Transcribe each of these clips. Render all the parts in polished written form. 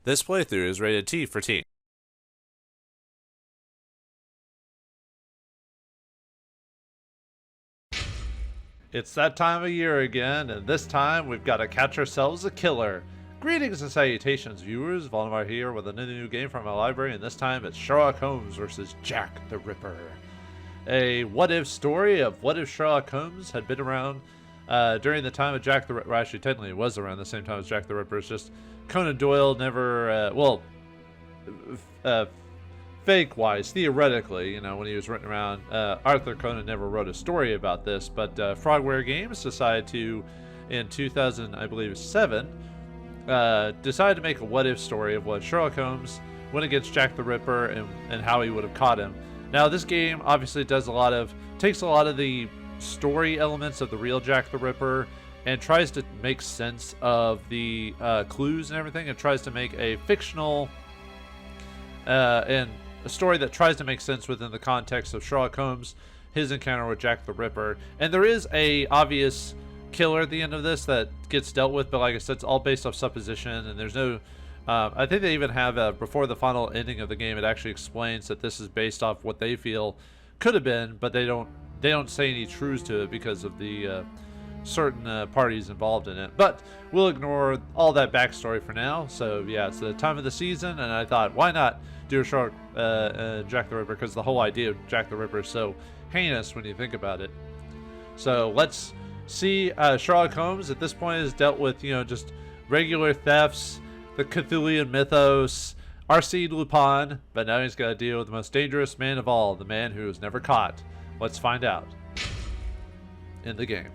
This playthrough is rated T for teen. It's that time of year again, and this time we've got to catch ourselves a killer. Greetings and salutations, viewers. Vauldemare here with another new game from my library, and this time it's Sherlock Holmes versus Jack the Ripper. A what-if story of what if Sherlock Holmes had been around during the time of Jack the Ripper. Well, actually, technically it was around the same time as Jack the Ripper. It's just Conan Doyle never, fake-wise, theoretically, you know, when he was written around, Arthur Conan never wrote a story about this, but Frogwares Games decided to, in 2007, decided to make a what-if story of what Sherlock Holmes went against Jack the Ripper and how he would have caught him. Now, this game obviously takes a lot of the story elements of the real Jack the Ripper and tries to make sense of the clues and everything, and tries to make a fictional and a story that tries to make sense within the context of Sherlock Holmes, his encounter with Jack the Ripper. And there is a obvious killer at the end of this that gets dealt with, but like I said, it's all based off supposition, and there's no I think they even have before the final ending of the game, it actually explains that this is based off what they feel could have been, but they don't say any truths to it because of the certain parties involved in it. But we'll ignore all that backstory for now. So yeah, it's the time of the season, and I thought, why not do a Sherlock Jack the Ripper, because the whole idea of Jack the Ripper is so heinous when you think about it. So let's see. Sherlock Holmes at this point has dealt with, you know, just regular thefts, the Cthulhian mythos, Arsène Lupin, but now he's got to deal with the most dangerous man of all, the man who was never caught. Let's find out in the game.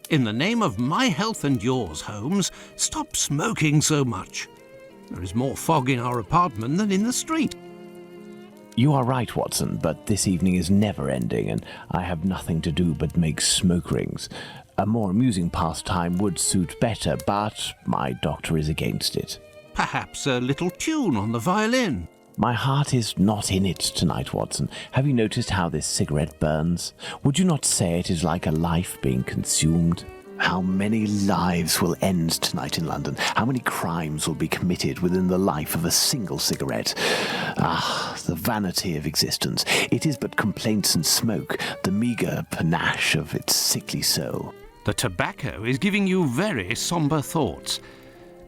In the name of my health and yours, Holmes, stop smoking so much. There is more fog in our apartment than in the street. You are right, Watson, but this evening is never ending, and I have nothing to do but make smoke rings. A more amusing pastime would suit better, but my doctor is against it. Perhaps a little tune on the violin. My heart is not in it tonight, Watson. Have you noticed how this cigarette burns? Would you not say it is like a life being consumed? How many lives will end tonight in London? How many crimes will be committed within the life of a single cigarette? Ah, the vanity of existence. It is but complaints and smoke, the meagre panache of its sickly soul. The tobacco is giving you very somber thoughts.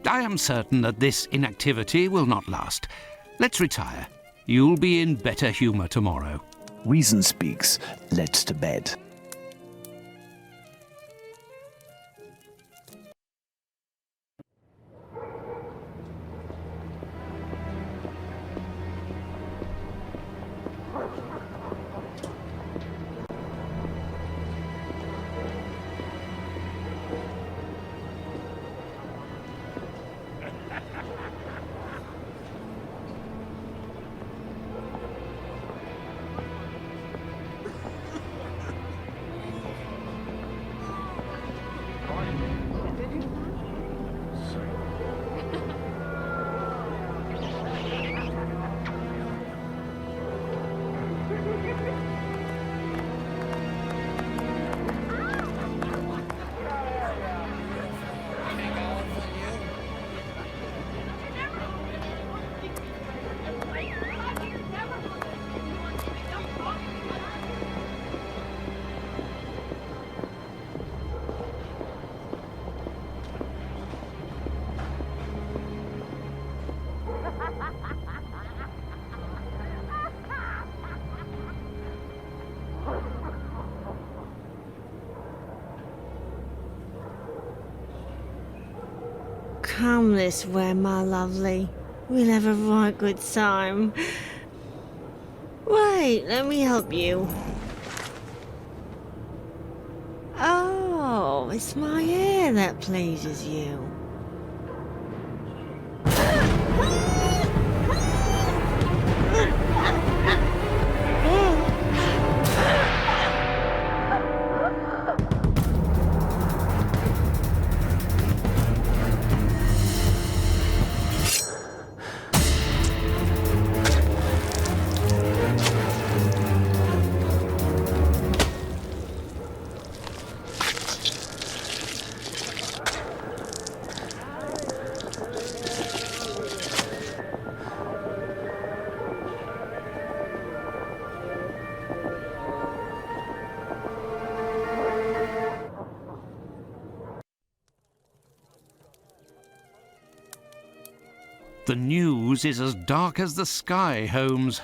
I am certain that this inactivity will not last. Let's retire. You'll be in better humour tomorrow. Reason speaks. Let's to bed. Come this way, my lovely. We'll have a right good time. Wait, let me help you. Oh, it's my hair that pleases you. The news is as dark as the sky, Holmes.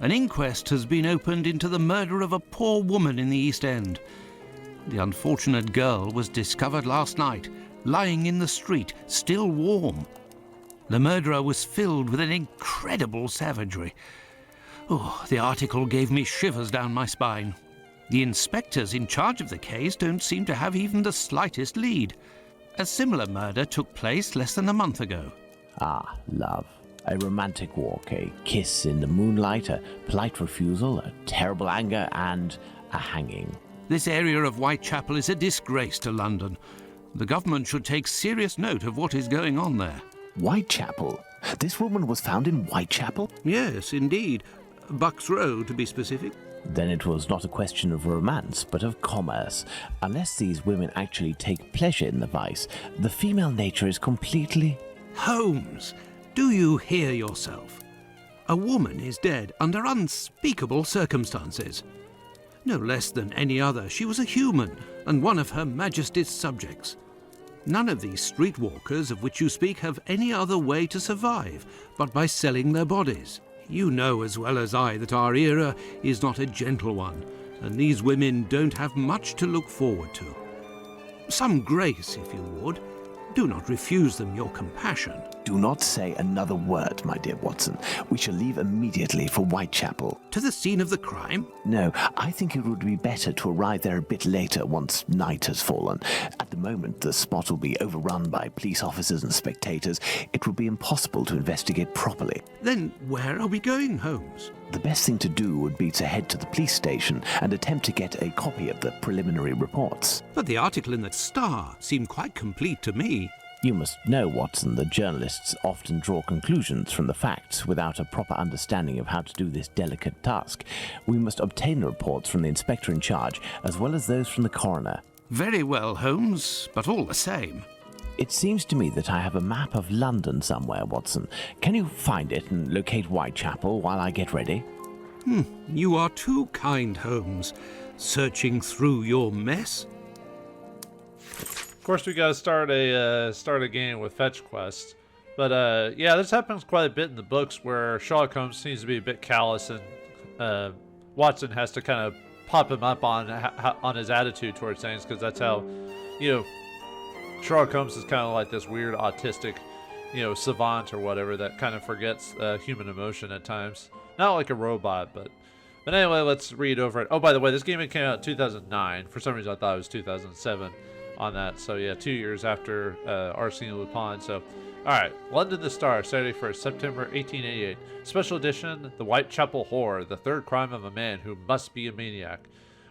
An inquest has been opened into the murder of a poor woman in the East End. The unfortunate girl was discovered last night, lying in the street, still warm. The murderer was filled with an incredible savagery. Oh, the article gave me shivers down my spine. The inspectors in charge of the case don't seem to have even the slightest lead. A similar murder took place less than a month ago. Ah, love. A romantic walk, a kiss in the moonlight, a polite refusal, a terrible anger, and a hanging. This area of Whitechapel is a disgrace to London. The government should take serious note of what is going on there. Whitechapel? This woman was found in Whitechapel? Yes, indeed. Bucks Row, to be specific. Then it was not a question of romance, but of commerce. Unless these women actually take pleasure in the vice, the female nature is completely... Holmes, do you hear yourself? A woman is dead under unspeakable circumstances. No less than any other, she was a human and one of Her Majesty's subjects. None of these streetwalkers of which you speak have any other way to survive but by selling their bodies. You know as well as I that our era is not a gentle one, and these women don't have much to look forward to. Some grace, if you would. Do not refuse them your compassion. Do not say another word, my dear Watson. We shall leave immediately for Whitechapel. To the scene of the crime? No, I think it would be better to arrive there a bit later once night has fallen. At the moment, the spot will be overrun by police officers and spectators. It will be impossible to investigate properly. Then where are we going, Holmes? The best thing to do would be to head to the police station and attempt to get a copy of the preliminary reports. But the article in the Star seemed quite complete to me. You must know, Watson, that journalists often draw conclusions from the facts without a proper understanding of how to do this delicate task. We must obtain the reports from the inspector in charge, as well as those from the coroner. Very well, Holmes, but all the same. It seems to me that I have a map of London somewhere, Watson. Can you find it and locate Whitechapel while I get ready? You are too kind, Holmes. Searching through your mess? Of course, we gotta start a game with fetch quests, but yeah, this happens quite a bit in the books where Sherlock Holmes seems to be a bit callous, and Watson has to kind of pop him up on his attitude towards things, because that's how, you know, Sherlock Holmes is kind of like this weird autistic, you know, savant or whatever that kind of forgets human emotion at times. Not like a robot, but anyway, let's read over it. Oh, by the way, this game came out in 2009. For some reason, I thought it was 2007 on that. So yeah, 2 years after Arsène Lupin. So, all right, London the Star, Saturday 1st, September 1888. Special edition: The Whitechapel Horror, the third crime of a man who must be a maniac.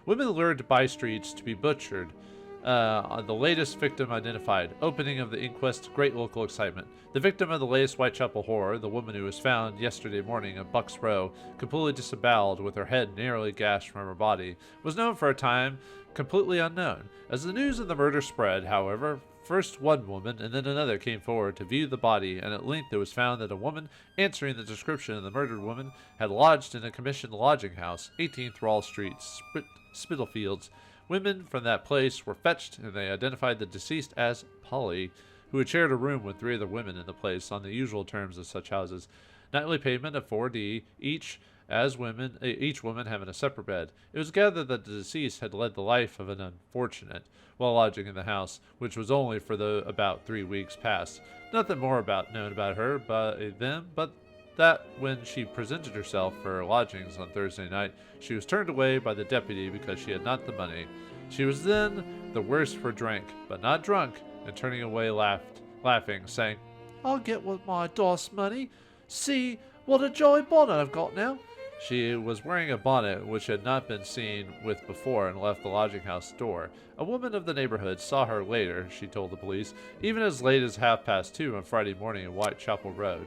Women lured to by streets to be butchered. The latest victim identified. Opening of the inquest, great local excitement. The victim of the latest Whitechapel horror, the woman who was found yesterday morning in Bucks Row, completely disemboweled with her head narrowly gashed from her body, was known for a time completely unknown. As the news of the murder spread, however, first one woman and then another came forward to view the body, and at length it was found that a woman answering the description of the murdered woman had lodged in a commissioned lodging house, 18 Thrall Street, Spitalfields. Women from that place were fetched, and they identified the deceased as Polly, who had shared a room with 3 other women in the place on the usual terms of such houses. Nightly payment of 4d each woman having a separate bed. It was gathered that the deceased had led the life of an unfortunate while lodging in the house, which was only for about 3 weeks past. Nothing more known about her but that when she presented herself for lodgings on Thursday night, she was turned away by the deputy because she had not the money. She was then the worse for drink, but not drunk, and turning away laughing, saying, "I'll get with my DOS money. See what a jolly bonnet I've got now." She was wearing a bonnet which had not been seen with before and left the lodging house door. A woman of the neighborhood saw her later, she told the police, even as late as 2:30 on Friday morning in Whitechapel Road.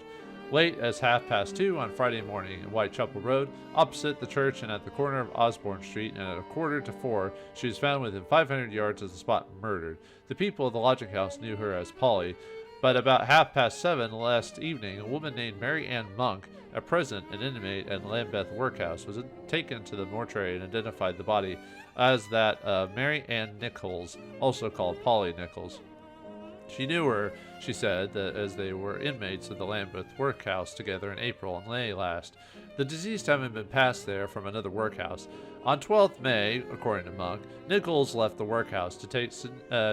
Late as 2:30 on Friday morning in Whitechapel Road, opposite the church and at the corner of Osborne Street, and at 3:45, she was found within 500 yards of the spot murdered. The people of the lodging house knew her as Polly, but about 7:30 last evening, a woman named Mary Ann Monk, at present an inmate at Lambeth Workhouse, was taken to the mortuary and identified the body as that of Mary Ann Nichols, also called Polly Nichols. She knew her, she said, that as they were inmates of the Lambeth workhouse together in April and May last. The deceased having been passed there from another workhouse. On 12th May, according to Monk, Nichols left the workhouse to take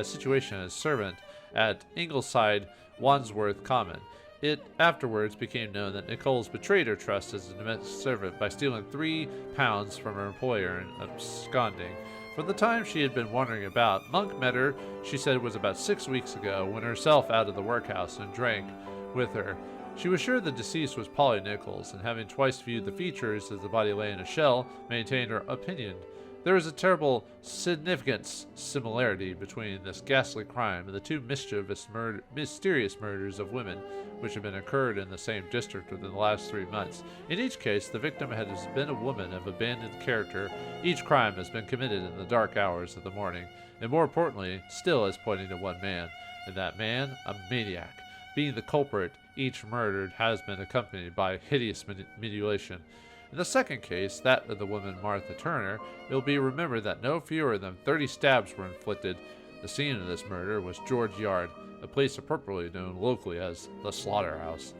situation as servant at Ingleside, Wandsworth Common. It afterwards became known that Nichols betrayed her trust as a domestic servant by stealing £3 from her employer and absconding. From the time she had been wandering about, Monk met her, she said it was about 6 weeks ago, when herself out of the workhouse and drank with her. She was sure the deceased was Polly Nichols, and having twice viewed the features as the body lay in a shell, maintained her opinion. There is a terrible significant similarity between this ghastly crime and the two mysterious murders of women which have been occurred in the same district within the last 3 months. In each case, the victim has been a woman of abandoned character. Each crime has been committed in the dark hours of the morning, and more importantly, still is pointing to one man, and that man, a maniac. Being the culprit, each murdered has been accompanied by hideous mutilation. In the second case, that of the woman Martha Turner, it will be remembered that no fewer than 30 stabs were inflicted. The scene of this murder was George Yard, a place appropriately known locally as the slaughterhouse.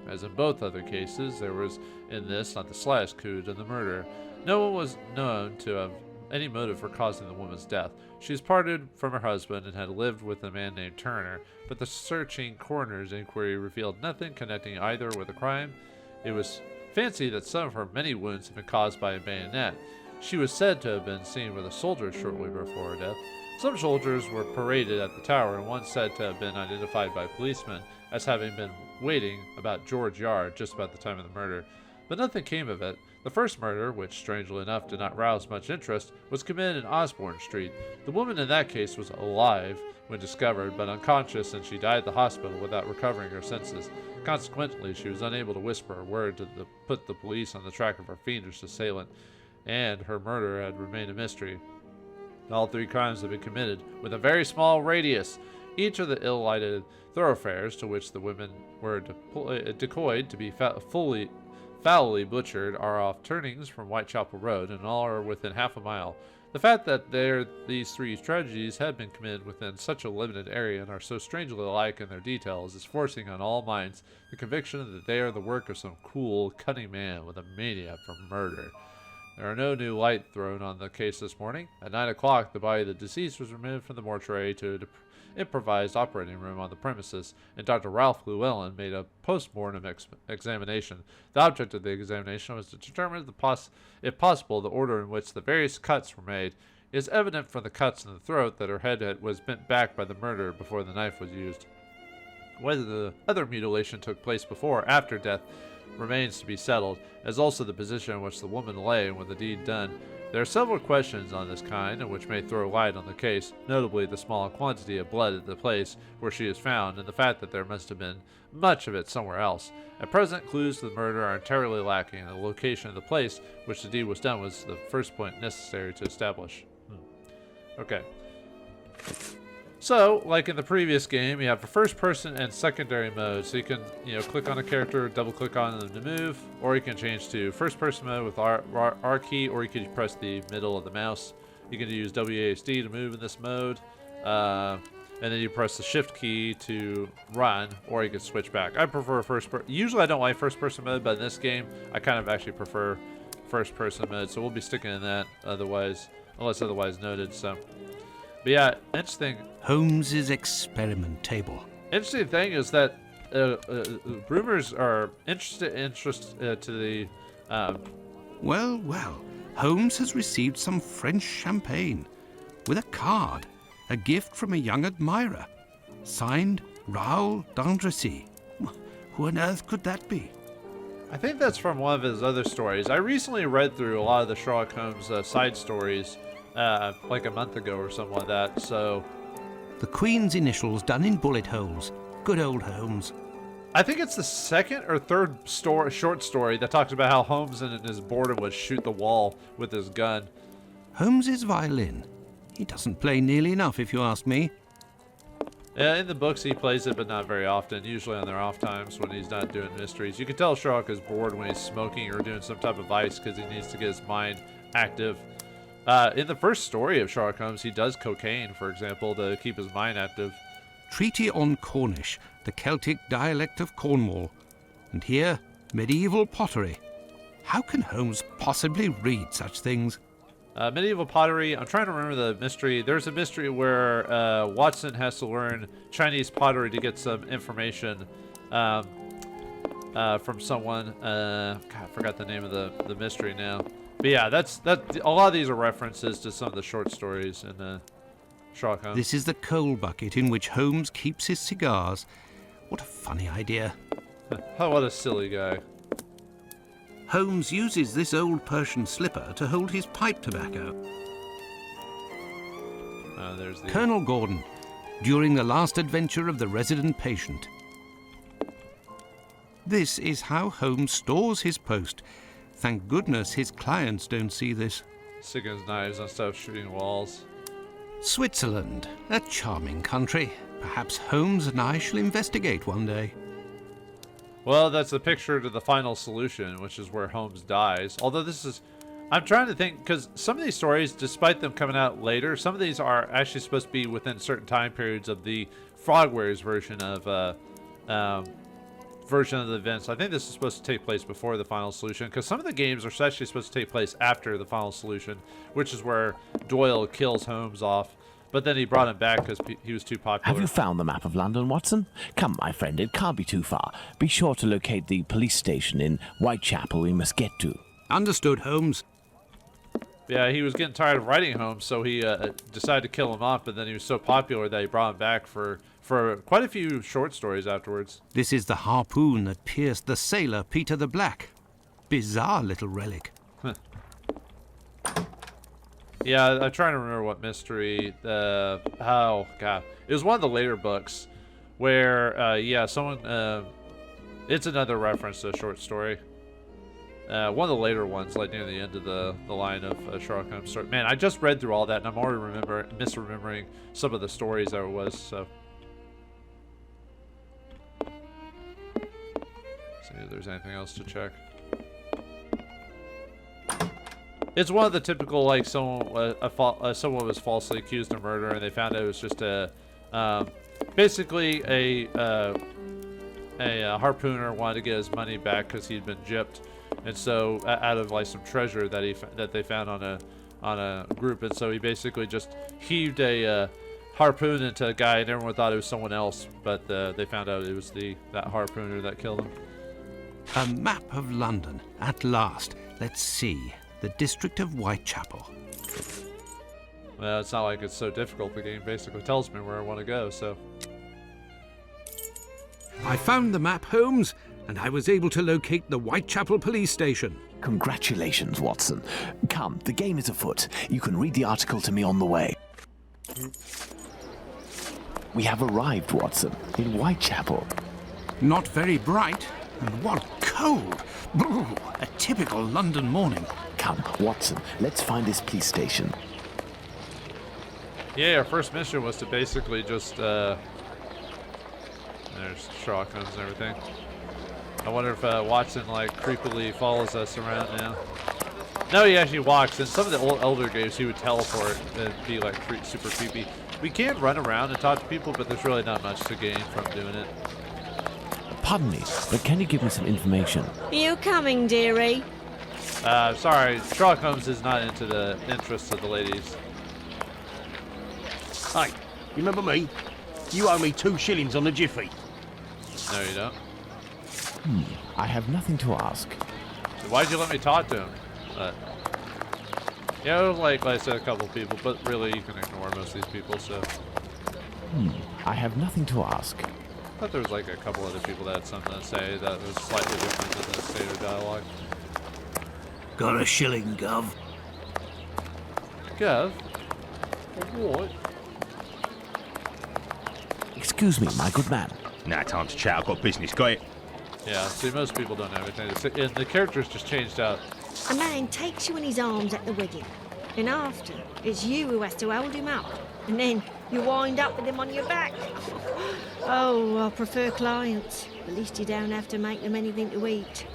As in both other cases, there was in this not the slightest clue to the murder. No one was known to have any motive for causing the woman's death. She was parted from her husband and had lived with a man named Turner, but the searching coroner's inquiry revealed nothing connecting either with the crime. It was fancied that some of her many wounds had been caused by a bayonet. She was said to have been seen with a soldier shortly before her death. Some soldiers were paraded at the tower, and one said to have been identified by policemen as having been waiting about George Yard just about the time of the murder. But nothing came of it. The first murder, which strangely enough did not rouse much interest, was committed in Osborne Street. The woman in that case was alive when discovered, but unconscious, and she died at the hospital without recovering her senses. Consequently, she was unable to whisper a word to put the police on the track of her fiendish assailant, and her murder had remained a mystery. All 3 crimes had been committed with a very small radius. Each of the ill-lighted thoroughfares to which the women were decoyed to be foully butchered are off turnings from Whitechapel Road, and all are within half a mile. The fact that these 3 tragedies had been committed within such a limited area and are so strangely alike in their details is forcing on all minds the conviction that they are the work of some cool, cunning man with a mania for murder. There are no new light thrown on the case this morning. At 9 o'clock, the body of the deceased was removed from the mortuary to an improvised operating room on the premises, and Dr. Ralph Llewellyn made a post-mortem examination. The object of the examination was to determine, if possible, the order in which the various cuts were made. It is evident from the cuts in the throat that her head was bent back by the murderer before the knife was used. Whether the other mutilation took place before or after death remains to be settled, as also the position in which the woman lay when the deed done. There are several questions on this kind, which may throw light on the case, notably the small quantity of blood at the place where she is found, and the fact that there must have been much of it somewhere else. At present, clues to the murder are entirely lacking, and the location of the place which the deed was done was the first point necessary to establish. Okay. So, like in the previous game, you have a first person and secondary mode. So you can, click on a character, double click on them to move, or you can change to first person mode with R key, or you can press the middle of the mouse. You can use WASD to move in this mode, and then you press the shift key to run, or you can switch back. I prefer usually I don't like first person mode, but in this game, I kind of actually prefer first person mode, so we'll be sticking in that unless otherwise noted, so. But yeah, interesting. Holmes's experiment table. Interesting thing is that rumors are interest to the. Well, Holmes has received some French champagne with a card, a gift from a young admirer, signed Raoul d'Andrecy. Who on earth could that be? I think that's from one of his other stories. I recently read through a lot of the Sherlock Holmes side stories. Like a month ago or something like that, so. The Queen's initials done in bullet holes. Good old Holmes. I think it's the second or third short story that talks about how Holmes and his boredom would shoot the wall with his gun. Holmes's violin. He doesn't play nearly enough, if you ask me. Yeah, in the books he plays it, but not very often, usually on their off times when he's not doing mysteries. You can tell Sherlock is bored when he's smoking or doing some type of vice because he needs to get his mind active. In the first story of Sherlock Holmes, he does cocaine, for example, to keep his mind active. Treaty on Cornish, the Celtic dialect of Cornwall. And here, medieval pottery. How can Holmes possibly read such things? Medieval pottery. I'm trying to remember the mystery. There's a mystery where Watson has to learn Chinese pottery to get some information from someone. God, I forgot the name of the mystery now. But yeah, that. A lot of these are references to some of the short stories in Sherlock Holmes. This is the coal bucket in which Holmes keeps his cigars. What a funny idea. Oh, what a silly guy. Holmes uses this old Persian slipper to hold his pipe tobacco. There's the... Colonel Gordon, during the last adventure of the resident patient. This is how Holmes stores his post. Thank goodness his clients don't see this. Sticking his knives and stuff, shooting walls. Switzerland, a charming country. Perhaps Holmes and I shall investigate one day. Well, that's the picture to the final solution, which is where Holmes dies. Although this is... I'm trying to think, because some of these stories, despite them coming out later, some of these are actually supposed to be within certain time periods of the Frogwares version of the events. I think this is supposed to take place before the final solution, because some of the games are actually supposed to take place after the final solution, which is where Doyle kills Holmes off. But then he brought him back because he was too popular. Have you found the map of London, Watson? Come, my friend, it can't be too far. Be sure to locate the police station in Whitechapel we must get to. Understood, Holmes. Yeah, he was getting tired of writing Holmes, so he decided to kill him off, but then he was so popular that he brought him back for quite a few short stories afterwards. This is the harpoon that pierced the sailor Peter the Black. Bizarre little relic. Yeah, I'm trying to remember what mystery. Oh god, it was one of the later books where someone. It's another reference to a short story. One of the later ones, like near the end of the line of Sherlock Holmes story. Man, I just read through all that, and I'm already misremembering some of the stories there was. So, see if there's anything else to check. It's one of the typical, like, someone was falsely accused of murder, and they found out it was just basically a harpooner wanted to get his money back because he'd been gypped, and so out of like some treasure that they found on a group, and so he basically just heaved a harpoon into a guy, and everyone thought it was someone else, but they found out it was that harpooner that killed him. A map of London, at last. Let's see. The district of Whitechapel. Well, it's not like it's so difficult. The game basically tells me where I want to go, so... I found the map, Holmes, and I was able to locate the Whitechapel police station. Congratulations, Watson. Come, the game is afoot. You can read the article to me on the way. We have arrived, Watson, in Whitechapel. Not very bright, and what cold! Brr, a typical London morning. Come, Watson, let's find this police station. Yeah, our first mission was to basically just, there's Sherlock Holmes and everything. I wonder if Watson, like, creepily follows us around now. No, he actually walks. In some of the older games, he would teleport and be, like, super creepy. We can run around and talk to people, but there's really not much to gain from doing it. Pardon me, but can you give me some information? You coming, dearie? Sorry, Sherlock Holmes is not into the interests of the ladies. Hey, you remember me? You owe me 2 shillings on the jiffy. No, you don't. I have nothing to ask. So why'd you let me talk to him? Yeah, it was like I said, a couple of people, but really you can ignore most of these people, so... I have nothing to ask. I thought there was like a couple other people that had something to say that was slightly different than the standard dialogue. Got a shilling, Gov. Gov? What? Excuse me, my good man. Nah, time to chat. I've got business. Got it? Yeah, see, most people don't have anything. And the characters just changed out. A man takes you in his arms at the wedding, and after, it's you who has to hold him up, and then you wind up with him on your back. Oh, I prefer clients. At least you don't have to make them anything to eat.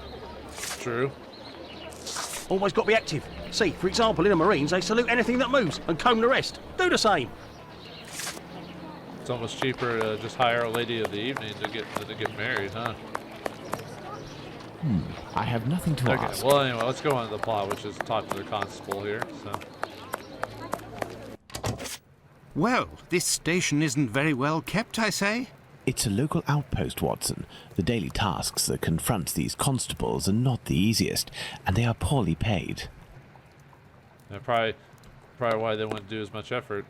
True. Always got to be active. See, for example, in the Marines, they salute anything that moves and comb the rest. Do the same. It's almost cheaper to just hire a lady of the evening to get married, huh? I have nothing to Okay, ask. well anyway, let's go on to the plot, which is talk to the constable here, so. Well, this station isn't very well kept, I say. It's a local outpost, Watson. The daily tasks that confront these constables are not the easiest, and they are poorly paid. Yeah, probably why they wouldn't do as much effort.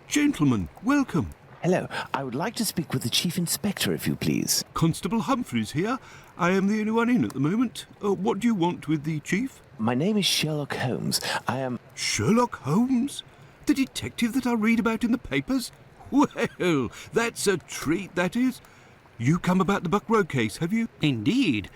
Gentlemen, welcome. Hello, I would like to speak with the Chief Inspector, if you please. Constable Humphreys here. I am the only one in at the moment. What do you want with the chief? My name is Sherlock Holmes. I am... Sherlock Holmes? The detective that I read about in the papers? Well, that's a treat, that is. You come about the Buck Road case, have you? Indeed.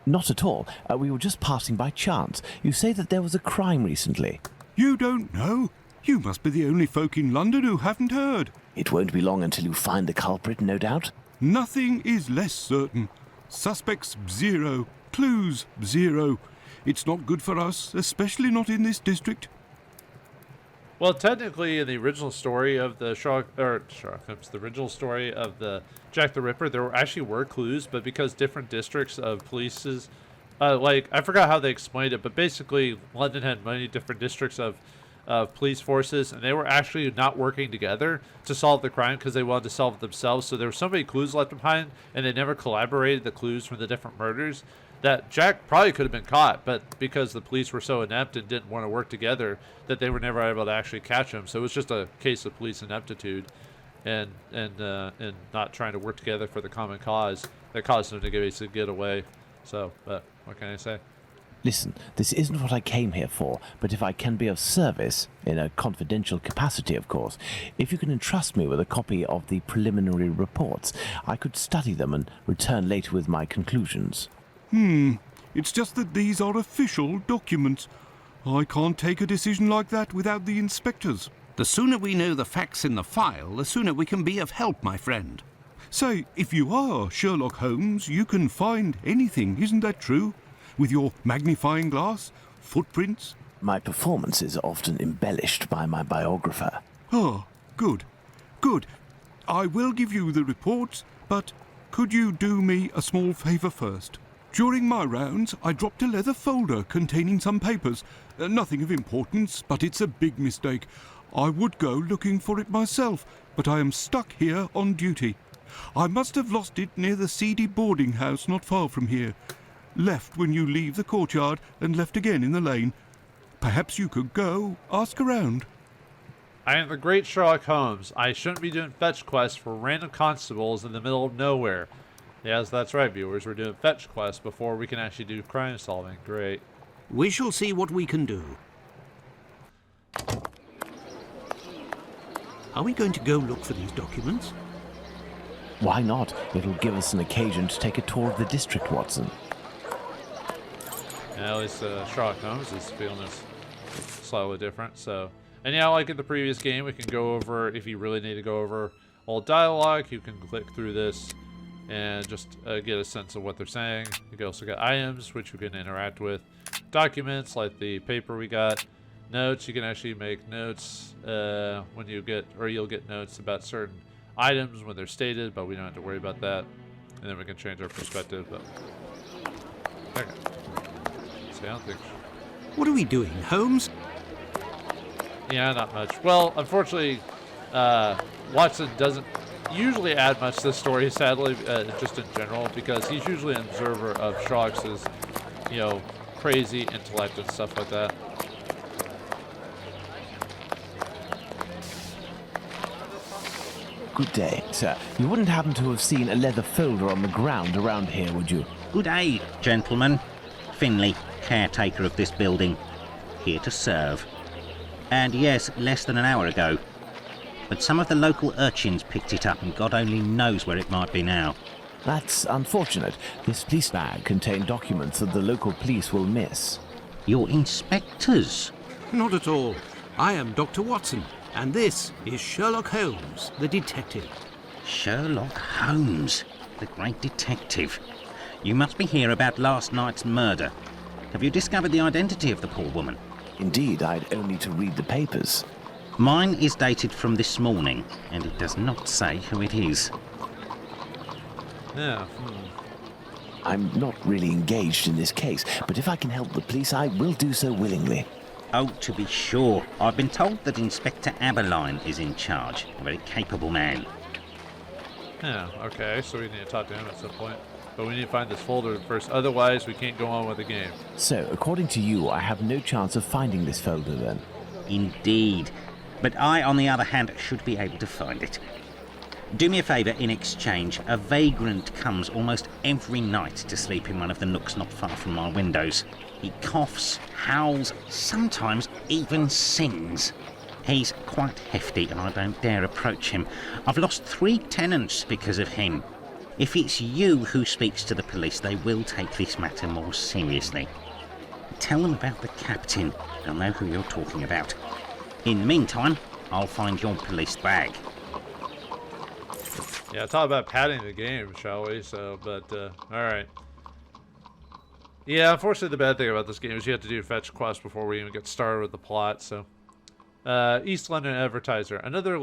Not at all. We were just passing by chance. You say that there was a crime recently. You don't know? You must be the only folk in London who haven't heard. It won't be long until you find the culprit, no doubt. Nothing is less certain. Suspects 0. Clues 0. It's not good for us, especially not in this district. Well, technically, in the original story of the the original story of the Jack the Ripper, there actually were clues, but because different districts of polices, I forgot how they explained it, but basically, London had many different districts of police forces, and they were actually not working together to solve the crime because they wanted to solve it themselves. So there were so many clues left behind, and they never collaborated the clues from the different murders that Jack probably could have been caught, but because the police were so inept and didn't want to work together, that they were never able to actually catch him. So it was just a case of police ineptitude and not trying to work together for the common cause that caused them to basically get away. So, but what can I say? Listen, this isn't what I came here for, but if I can be of service, in a confidential capacity, of course, if you can entrust me with a copy of the preliminary reports, I could study them and return later with my conclusions. It's just that these are official documents. I can't take a decision like that without the inspectors. The sooner we know the facts in the file, the sooner we can be of help, my friend. Say, if you are Sherlock Holmes, you can find anything, isn't that true? With your magnifying glass, footprints. My performance is often embellished by my biographer. Ah, good. Good. I will give you the reports, but could you do me a small favour first? During my rounds, I dropped a leather folder containing some papers. Nothing of importance, but it's a big mistake. I would go looking for it myself, but I am stuck here on duty. I must have lost it near the seedy boarding house not far from here. Left when you leave the courtyard and left again in the lane. Perhaps you could go, ask around. I am the great Sherlock Holmes. I shouldn't be doing fetch quests for random constables in the middle of nowhere. Yes, that's right, viewers. We're doing fetch quests before we can actually do crime solving. Great. We shall see what we can do. Are we going to go look for these documents? Why not? It'll give us an occasion to take a tour of the district, Watson. Yeah, at least Sherlock Holmes is feeling is slightly different. So, and yeah, like in the previous game, we can go over, if you really need to go over old dialogue, you can click through this and just get a sense of what they're saying. You can also get items, which you can interact with. Documents, like the paper we got. Notes, you can actually make notes when you get, or you'll get notes about certain items when they're stated, but we don't have to worry about that. And then we can change our perspective. But okay. See, I don't think. What are we doing, Holmes? Yeah, not much. Well, unfortunately, Watson doesn't usually add much to the story, sadly, just in general, because he's usually an observer of Sherlock's, crazy intellect and stuff like that. Good day, sir. You wouldn't happen to have seen a leather folder on the ground around here, would you? Good day, gentlemen. Finley, caretaker of this building. Here to serve. And yes, less than an hour ago. But some of the local urchins picked it up and God only knows where it might be now. That's unfortunate. This police bag contained documents that the local police will miss. You're inspectors? Not at all. I am Dr. Watson, and this is Sherlock Holmes, the detective. Sherlock Holmes, the great detective. You must be here about last night's murder. Have you discovered the identity of the poor woman? Indeed, I'd only to read the papers. Mine is dated from this morning, and it does not say who it is. Yeah. I'm not really engaged in this case, but if I can help the police, I will do so willingly. Oh, to be sure. I've been told that Inspector Aberline is in charge. A very capable man. Yeah, okay, so we need to talk to him at some point. But we need to find this folder first, otherwise we can't go on with the game. So, according to you, I have no chance of finding this folder then? Indeed. But I, on the other hand, should be able to find it. Do me a favour in exchange. A vagrant comes almost every night to sleep in one of the nooks not far from my windows. He coughs, howls, sometimes even sings. He's quite hefty and I don't dare approach him. I've lost 3 tenants because of him. If it's you who speaks to the police, they will take this matter more seriously. Tell them about the captain. They'll know who you're talking about. In the meantime, I'll find your police bag. Yeah, talk about padding the game, shall we? So, but, alright. Yeah, unfortunately the bad thing about this game is you have to do fetch quests before we even get started with the plot, so. East London Advertiser. Another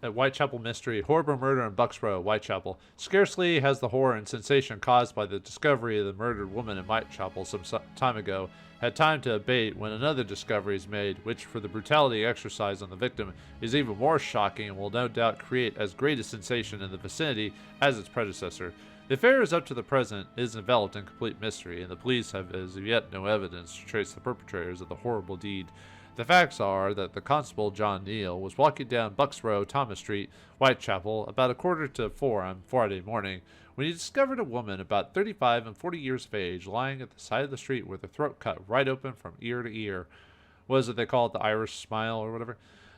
Whitechapel mystery. Horrible murder in Bucks Row, Whitechapel. Scarcely has the horror and sensation caused by the discovery of the murdered woman in Whitechapel some time ago had time to abate when another discovery is made, which for the brutality exercised on the victim is even more shocking and will no doubt create as great a sensation in the vicinity as its predecessor. The affair is up to the present is enveloped in complete mystery, and the police have as of yet no evidence to trace the perpetrators of the horrible deed. The facts are that the constable, John Neal, was walking down Bucks Row, Thomas Street, Whitechapel, about 3:45 on Friday morning, when he discovered a woman about 35 and 40 years of age lying at the side of the street with her throat cut right open from ear to ear. What is it they call it, the Irish smile or whatever?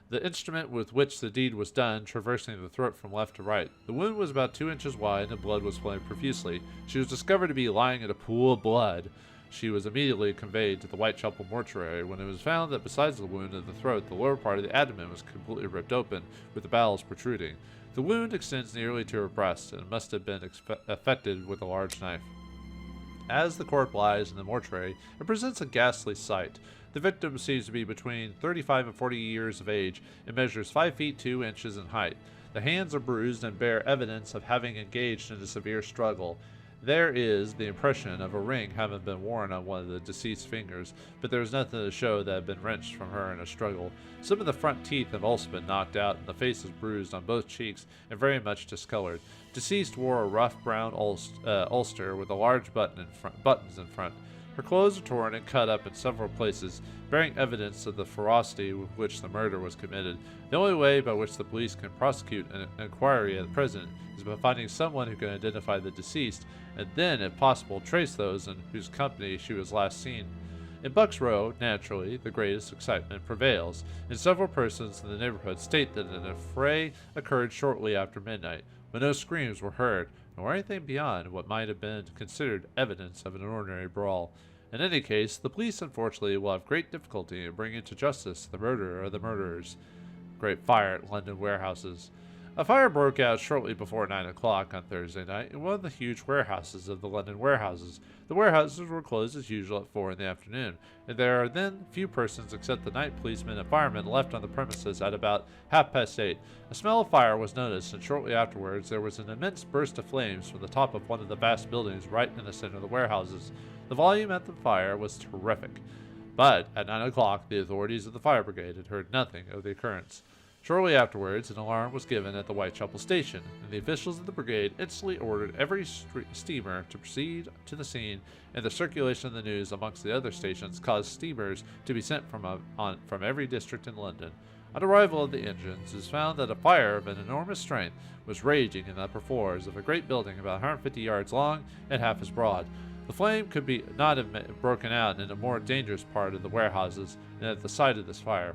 The instrument with which the deed was done, traversing the throat from left to right. The wound was about 2 inches wide and blood was flowing profusely. She was discovered to be lying in a pool of blood. She was immediately conveyed to the Whitechapel mortuary when it was found that besides the wound in the throat, the lower part of the abdomen was completely ripped open, with the bowels protruding. The wound extends nearly to her breast and must have been affected with a large knife. As the corpse lies in the mortuary, it presents a ghastly sight. The victim seems to be between 35 and 40 years of age and measures 5 feet 2 inches in height. The hands are bruised and bear evidence of having engaged in a severe struggle. There is the impression of a ring having been worn on one of the deceased's fingers, but there is nothing to show that had been wrenched from her in a struggle. Some of the front teeth have also been knocked out, and the face is bruised on both cheeks and very much discolored. Deceased wore a rough brown ulster with a large buttons in front. Her clothes are torn and cut up in several places, bearing evidence of the ferocity with which the murder was committed. The only way by which the police can prosecute an inquiry at present is by finding someone who can identify the deceased, and then, if possible, trace those in whose company she was last seen. In Bucks Row, naturally, the greatest excitement prevails, and several persons in the neighborhood state that an affray occurred shortly after midnight, but no screams were heard, nor anything beyond what might have been considered evidence of an ordinary brawl. In any case, the police unfortunately will have great difficulty in bringing to justice the murderer or the murderers. Great fire at London warehouses. A fire broke out shortly before 9 o'clock on Thursday night in one of the huge warehouses of the London warehouses. The warehouses were closed as usual at 4 in the afternoon, and there are then few persons except the night policemen and firemen left on the premises at about 8:30. A smell of fire was noticed, and shortly afterwards there was an immense burst of flames from the top of one of the vast buildings right in the center of the warehouses. The volume at the fire was terrific, but at 9 o'clock the authorities of the fire brigade had heard nothing of the occurrence. Shortly afterwards, an alarm was given at the Whitechapel station, and the officials of the brigade instantly ordered every steamer to proceed to the scene, and the circulation of the news amongst the other stations caused steamers to be sent from every district in London. On arrival of the engines, it was found that a fire of an enormous strength was raging in the upper floors of a great building about 150 yards long and half as broad. The flame could not have broken out in a more dangerous part of the warehouses than at the site of this fire.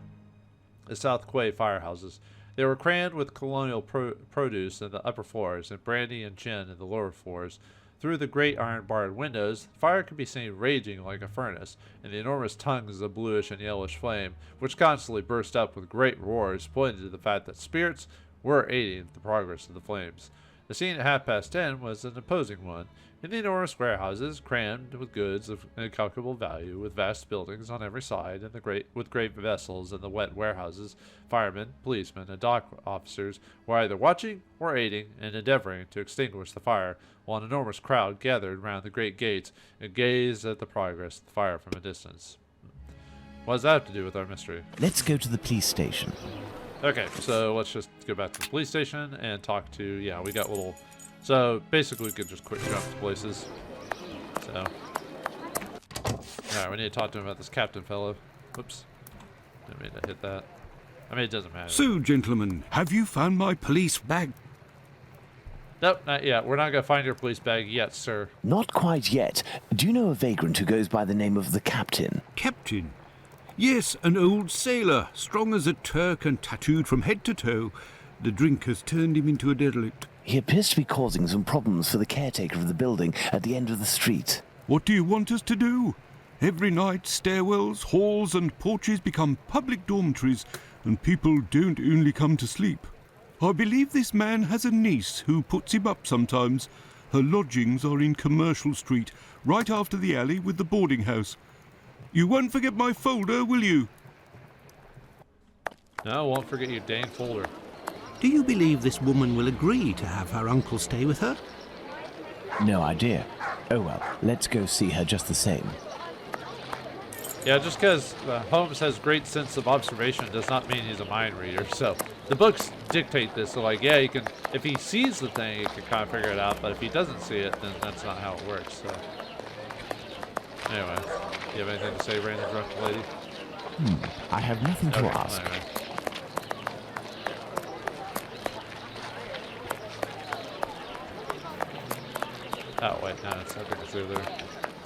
The South Quay firehouses. They were crammed with colonial produce in the upper floors and brandy and gin in the lower floors. Through the great iron-barred windows, the fire could be seen raging like a furnace, and the enormous tongues of bluish and yellowish flame, which constantly burst up with great roars, pointed to the fact that spirits were aiding the progress of the flames. The scene at 10:30 was an imposing one. In the enormous warehouses, crammed with goods of incalculable value, with vast buildings on every side, and with great vessels in the wet warehouses, firemen, policemen, and dock officers were either watching or aiding and endeavoring to extinguish the fire, while an enormous crowd gathered round the great gates and gazed at the progress of the fire from a distance. What does that have to do with our mystery? Let's go to the police station. Okay, so let's just go back to the police station and talk to, yeah, we got little, so basically we could just quick jump to places. So, alright, we need to talk to him about this captain fellow. Whoops, didn't mean to hit that. I mean, it doesn't matter. So, gentlemen, have you found my police bag? Nope, not yet. We're not going to find your police bag yet, sir. Not quite yet. Do you know a vagrant who goes by the name of the Captain? Captain? Yes, an old sailor, strong as a Turk and tattooed from head to toe. The drink has turned him into a derelict. He appears to be causing some problems for the caretaker of the building at the end of the street. What do you want us to do? Every night, stairwells, halls and porches become public dormitories, and people don't only come to sleep. I believe this man has a niece who puts him up sometimes. Her lodgings are in Commercial Street, right after the alley with the boarding house. You won't forget my folder, will you? No, I won't forget your dang folder. Do you believe this woman will agree to have her uncle stay with her? No idea. Oh well, let's go see her just the same. Yeah, just because Holmes has great sense of observation does not mean he's a mind reader. So the books dictate this. So like, yeah, he can, if he sees the thing, he can kind of figure it out. But if he doesn't see it, then that's not how it works. So anyway, you have anything to say, random drunk lady? I have nothing to Okay, ask. anyway. Oh wait, no, it's, I think it's the other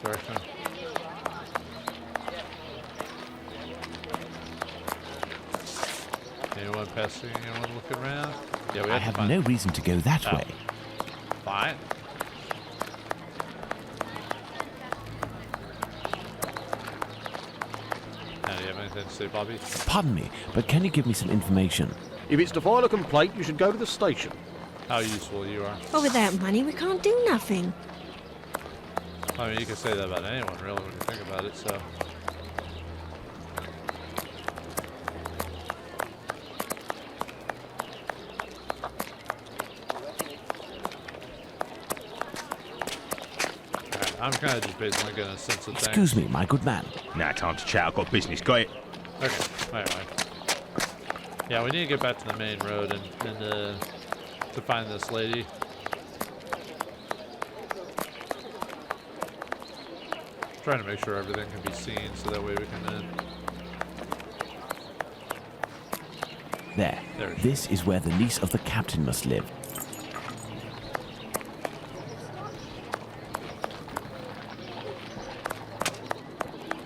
direction. Anyone passing? Anyone looking around? Yeah, we I have to have find. no reason to go that Oh. way. Fine. Now, do you have anything to say, Bobby? Pardon me, but can you give me some information? If it's to file a complaint, you should go to the station. How useful you are. Well, without money, we can't do nothing. I mean, you can say that about anyone, really, when you think about it, so. Alright, I'm kind of just basically getting a sense of things. Excuse me, my good man. Now, time to chat. I've got business. Got it? Okay, anyway. Yeah, we need to get back to the main road and to find this lady. Trying to make sure everything can be seen so that way we can There. There she This is where the niece of the captain must live.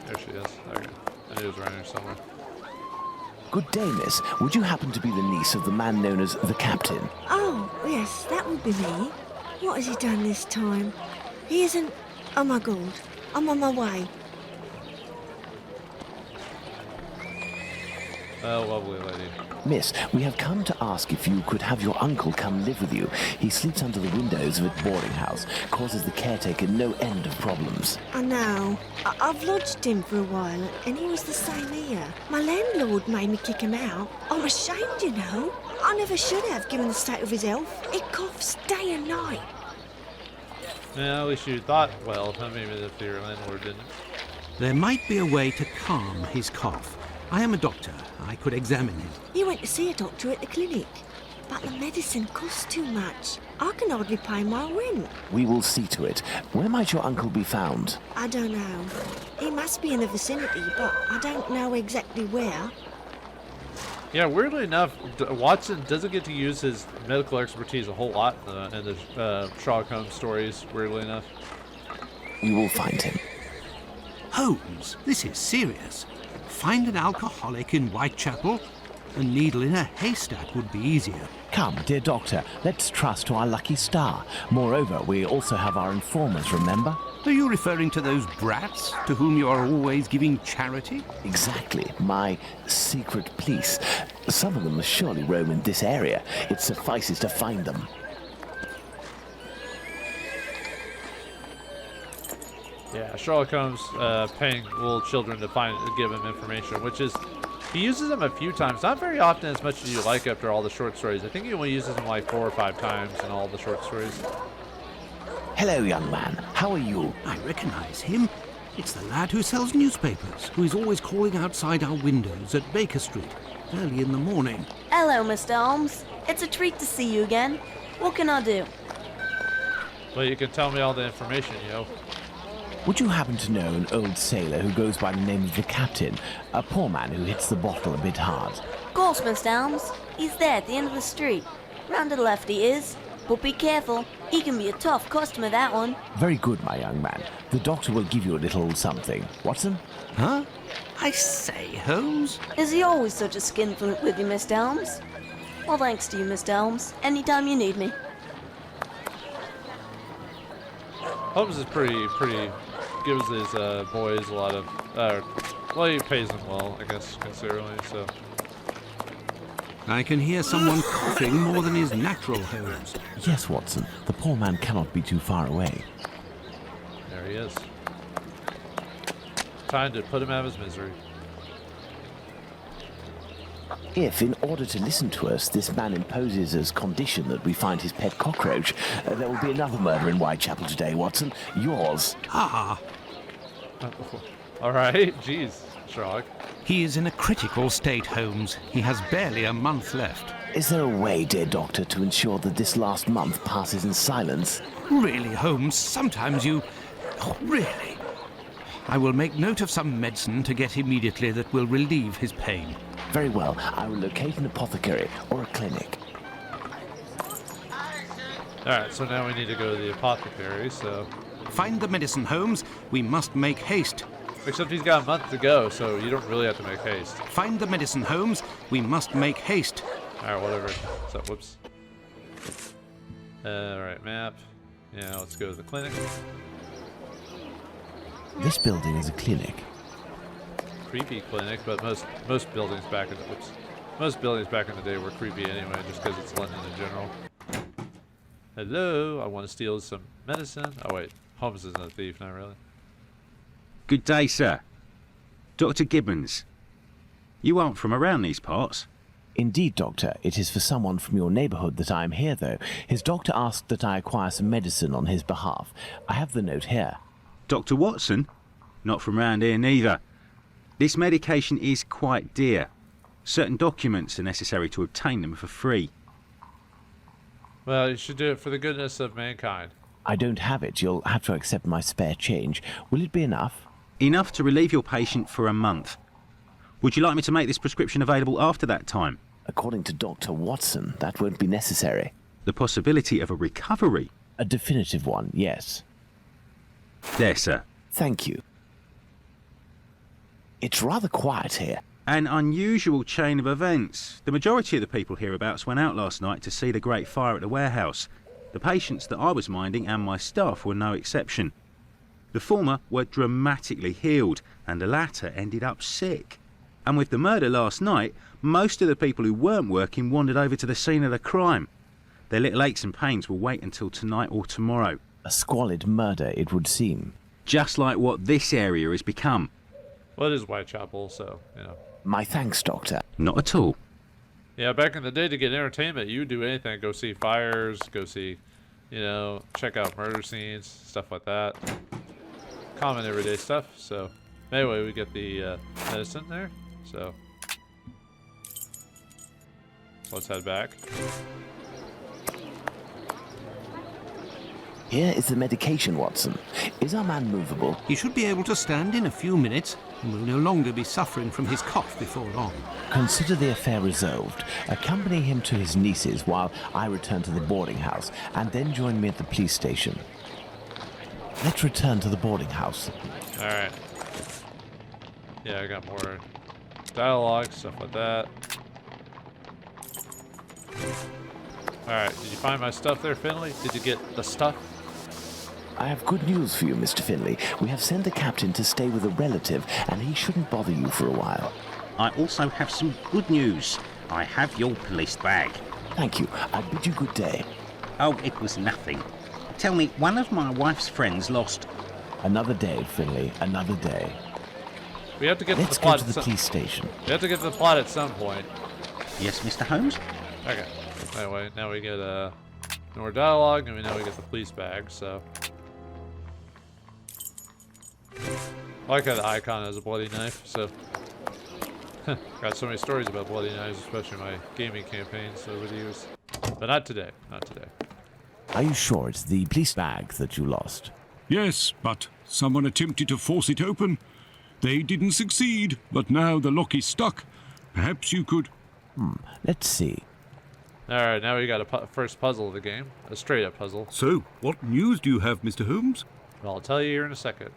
there she is. Okay. I knew it was around here somewhere. Good day, miss. Would you happen to be the niece of the man known as the captain? Oh, yes, that would be me. What has he done this time? He isn't... Oh, my God. I'm on my way. Oh, lovely lady. Miss, we have come to ask if you could have your uncle come live with you. He sleeps under the windows of a boarding house, causes the caretaker no end of problems. I know. I've lodged him for a while, and he was the same here. My landlord made me kick him out. I'm ashamed, you know. I never should have, given the state of his health. He coughs day and night. Yeah, at least you thought, well, I mean, if your landlord didn't. There might be a way to calm his cough. I am a doctor. I could examine him. He went to see a doctor at the clinic, but the medicine costs too much. I can hardly pay my rent. We will see to it. Where might your uncle be found? I don't know. He must be in the vicinity, but I don't know exactly where. Yeah, weirdly enough, Watson doesn't get to use his medical expertise a whole lot in the Sherlock Holmes stories, weirdly enough. We will find him. Holmes, this is serious. Find an alcoholic in Whitechapel? A needle in a haystack would be easier. Come, dear doctor, let's trust to our lucky star. Moreover, we also have our informers, remember? Are you referring to those brats to whom you are always giving charity? Exactly, my secret police. Some of them must surely roam in this area. It suffices to find them. Yeah, Sherlock Holmes paying little children to give him information, which is, he uses them a few times, not very often as much as you like after all the short stories. I think he only uses them like 4 or 5 times in all the short stories. Hello, young man. How are you? I recognize him. It's the lad who sells newspapers, who is always calling outside our windows at Baker Street, early in the morning. Hello, Mr. Holmes. It's a treat to see you again. What can I do? Well, you can tell me all the information, yo. Would you happen to know an old sailor who goes by the name of the Captain? A poor man who hits the bottle a bit hard. Of course, Mr. Holmes. He's there at the end of the street. Round to the left he is. But be careful. He can be a tough customer, that one. Very good, my young man. The doctor will give you a little something. Watson? Huh? I say, Holmes? Is he always such a skinflint with you, Mr. Holmes? Well, thanks to you, Mr. Holmes. Anytime you need me. Holmes is pretty, gives his boys a lot of, well, he pays them well, I guess, considerably, so. I can hear someone coughing more than is natural, Holmes. Yes, Watson. The poor man cannot be too far away. There he is. Time to put him out of his misery. If, in order to listen to us, this man imposes as condition that we find his pet cockroach, there will be another murder in Whitechapel today, Watson. Yours. Ah, All right, jeez, Sherlock. he is in a critical state, Holmes. He has barely a month left. Is there a way, dear doctor, to ensure that this last month passes in silence? Really, Holmes, sometimes you... Oh, really? I will make note of some medicine to get immediately that will relieve his pain. Very well. I will locate an apothecary or a clinic. Alright, so now we need to go to the apothecary, so... Find the medicine, Holmes. We must make haste. Except he's got a month to go, so you don't really have to make haste. Find the medicine, Holmes. We must make haste. Alright, whatever. So, whoops. Alright, map. Yeah, let's go to the clinic. This building is a clinic. Creepy clinic, but most buildings back in the most buildings back in the day were creepy anyway, just because it's London in general. Hello, I want to steal some medicine. Oh wait, Holmes isn't a thief, not really. Good day, sir. Dr. Gibbons. You aren't from around these parts. Indeed, Doctor. It is for someone from your neighborhood that I am here, though. His doctor asked that I acquire some medicine on his behalf. I have the note here. Dr. Watson? Not from round here neither. This medication is quite dear. Certain documents are necessary to obtain them for free. Well, you should do it for the goodness of mankind. I don't have it. You'll have to accept my spare change. Will it be enough? Enough to relieve your patient for a month. Would you like me to make this prescription available after that time? According to Dr. Watson, that won't be necessary. The possibility of a recovery? A definitive one, yes. There, sir. Thank you. It's rather quiet here. An unusual chain of events. The majority of the people hereabouts went out last night to see the great fire at the warehouse. The patients that I was minding and my staff were no exception. The former were dramatically healed, and the latter ended up sick. And with the murder last night, most of the people who weren't working wandered over to the scene of the crime. Their little aches and pains will wait until tonight or tomorrow. A squalid murder, it would seem. Just like what this area has become. Well, it is Whitechapel, so, you know. My thanks, Doctor. Not at all. Yeah, back in the day to get entertainment, you would do anything. Go see fires, go see, you know, check out murder scenes, stuff like that. Common everyday stuff, so. Anyway, we get the medicine there, so. Let's head back. Here is the medication, Watson. Is our man movable? He should be able to stand in a few minutes and will no longer be suffering from his cough before long. Consider the affair resolved. Accompany him to his niece's while I return to the boarding house, and then join me at the police station. Let's return to the boarding house. Alright. Yeah, I got more dialogue, stuff like that. Alright, did you find my stuff there, Finley? Did you get the stuff? I have good news for you, Mr. Finley. We have sent the captain to stay with a relative, and he shouldn't bother you for a while. I also have some good news. I have your police bag. Thank you. I bid you good day. Oh, it was nothing. Tell me, one of my wife's friends lost... Another day, Finley. Another day. We have to get Let's to the go plot. to the police station. We have to get to the plot at some point. Yes, Mr. Holmes? Okay. Anyway, now we get more dialogue, and now we get the police bag. So, I like how the icon has a bloody knife. So, got so many stories about bloody knives, especially in my gaming campaigns over the years. But not today. Not today. Are you sure it's the police bag that you lost? Yes, but someone attempted to force it open. They didn't succeed, but now the lock is stuck. Perhaps you could... Let's see. Alright, now we got a first puzzle of the game. A straight-up puzzle. So, what news do you have, Mr. Holmes? Well, I'll tell you here in a second.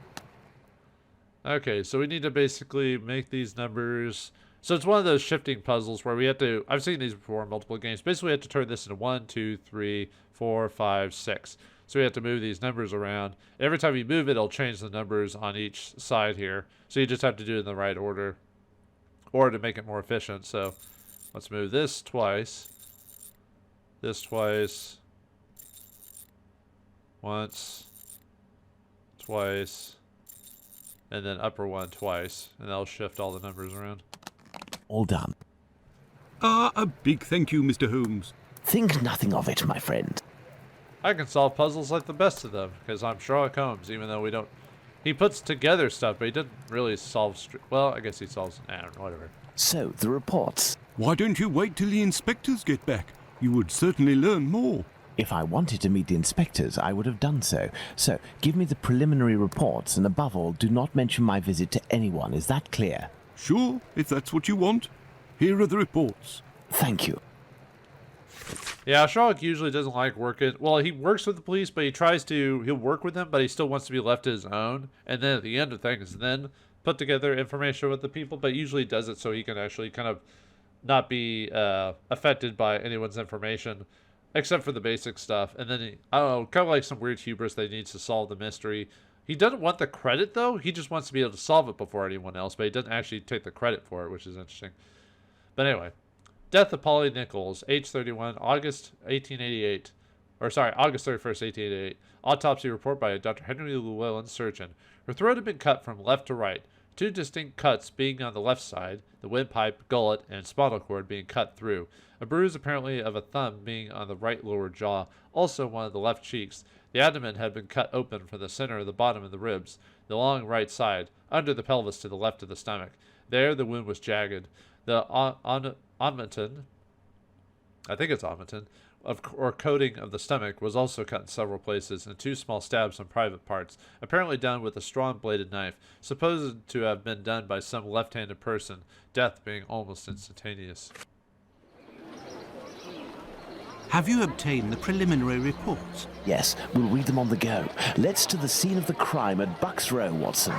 Okay, so we need to basically make these numbers... So it's one of those shifting puzzles where we have to... I've seen these before in multiple games. Basically, we have to turn this into 1, 2, 3, 4, 5, 6. So we have to move these numbers around. Every time you move it, it'll change the numbers on each side here. So you just have to do it in the right order. Or to make it more efficient. So let's move this twice. This twice. Once. Twice. And then upper one twice. And that'll shift all the numbers around. All done. A big thank you, Mr. Holmes. Think nothing of it, my friend. I can solve puzzles like the best of them, because I'm Sherlock Holmes, even though we don't... He puts together stuff, but he doesn't really solve... Well, I guess he solves... I don't know, whatever. So, the reports. Why don't you wait till the inspectors get back? You would certainly learn more. If I wanted to meet the inspectors, I would have done so. So, give me the preliminary reports, and above all, do not mention my visit to anyone. Is that clear? Sure, if that's what you want. Here are the reports. Thank you. Yeah, Sherlock usually doesn't like working... Well, he works with the police, but he tries to... He'll work with them, but he still wants to be left to his own. And then at the end of things, then put together information with the people, but usually does it so he can actually kind of not be affected by anyone's information, except for the basic stuff. And then, I don't know, kind of like some weird hubris that he needs to solve the mystery. He doesn't want the credit, though. He just wants to be able to solve it before anyone else, but he doesn't actually take the credit for it, which is interesting. But anyway... Death of Polly Nichols, age 31, August 1888. August 31st, 1888. Autopsy report by Dr. Henry Llewellyn, surgeon. Her throat had been cut from left to right. 2 distinct cuts being on the left side, the windpipe, gullet, and spinal cord being cut through. A bruise apparently of a thumb being on the right lower jaw, also one of the left cheeks. The abdomen had been cut open from the center of the bottom of the ribs, the long right side, under the pelvis to the left of the stomach. There the wound was jagged. The omenton, I think it's omenton, or coating of the stomach was also cut in several places, and 2 small stabs on private parts, apparently done with a strong-bladed knife, supposed to have been done by some left-handed person, death being almost instantaneous. Have you obtained the preliminary reports? Yes, we'll read them on the go. Let's to the scene of the crime at Bucks Row, Watson.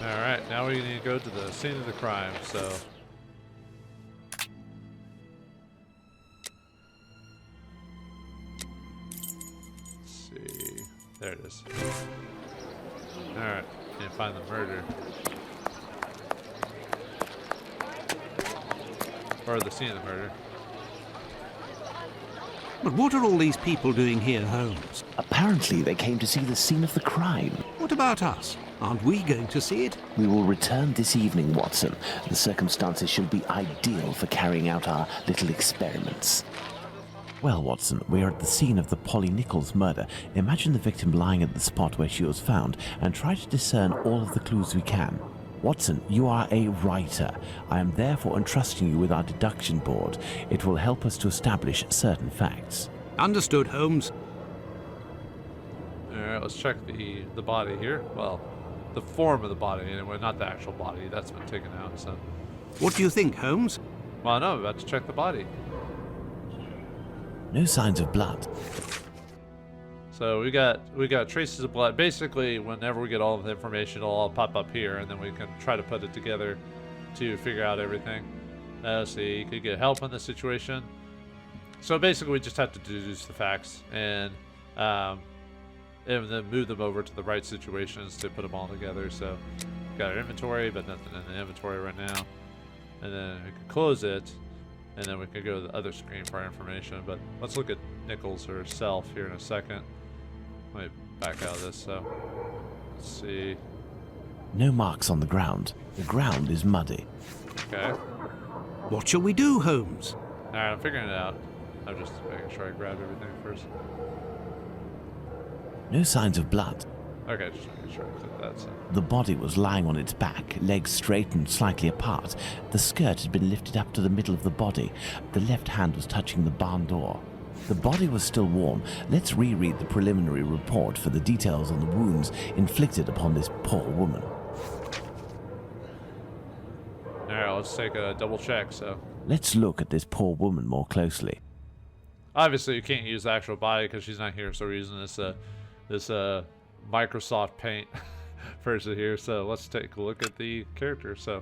Alright, now we need to go to the scene of the crime, so... Let's see... There it is. Alright, need to find the murder. Or the scene of the murder. But what are all these people doing here, Holmes? Apparently they came to see the scene of the crime. What about us? Aren't we going to see it? We will return this evening, Watson. The circumstances should be ideal for carrying out our little experiments. Well, Watson, we're at the scene of the Polly Nichols murder. Imagine the victim lying at the spot where she was found and try to discern all of the clues we can. Watson, you are a writer. I am therefore entrusting you with our deduction board. It will help us to establish certain facts. Understood, Holmes. Alright, let's check the body here. Well, the form of the body anyway, not the actual body. That's been taken out, so... What do you think, Holmes? Well, no, I'm about to check the body. No signs of blood. So we got traces of blood. Basically, whenever we get all of the information, it'll all pop up here, and then we can try to put it together to figure out everything. Let's see, you could get help in this situation. So basically, we just have to deduce the facts and then move them over to the right situations to put them all together. So we've got our inventory, but nothing in the inventory right now. And then we can close it, and then we can go to the other screen for our information. But let's look at Nichols herself here in a second. let me back out of this. So let's see. No marks on the ground. The ground is muddy. Okay. What shall we do, Holmes? All right, I'm figuring it out. I'm just making sure I grab everything first. No signs of blood. Okay, just making sure I click that. So. The body was lying on its back, legs straight and slightly apart. The skirt had been lifted up to the middle of the body. The left hand was touching the barn door. The body was still warm. Let's reread the preliminary report for the details on the wounds inflicted upon this poor woman. Alright, let's take a double check, so. Let's look at this poor woman more closely. Obviously, you can't use the actual body because she's not here, so we're using this Microsoft Paint version here. So let's take a look at the character. So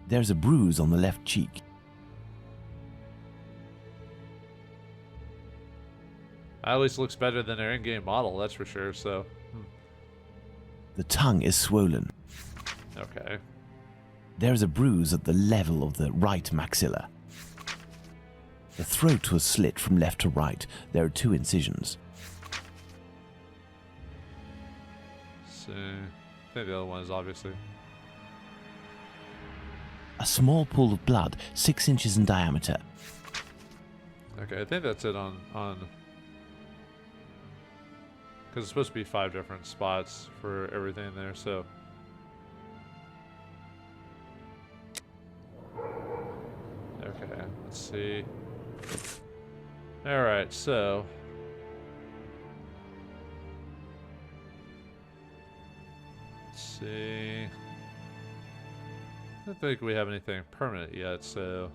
there's a bruise on the left cheek. At least looks better than their in-game model, that's for sure. So the tongue is swollen. Okay. There's a bruise at the level of the right maxilla. The throat was slit from left to right. There are 2 incisions. So I think the other one is obviously. A small pool of blood, 6 inches in diameter. Okay, I think that's it on because it's supposed to be 5 different spots for everything there. So. Okay, let's see. Alright, so let's see. I don't think we have anything permanent yet, so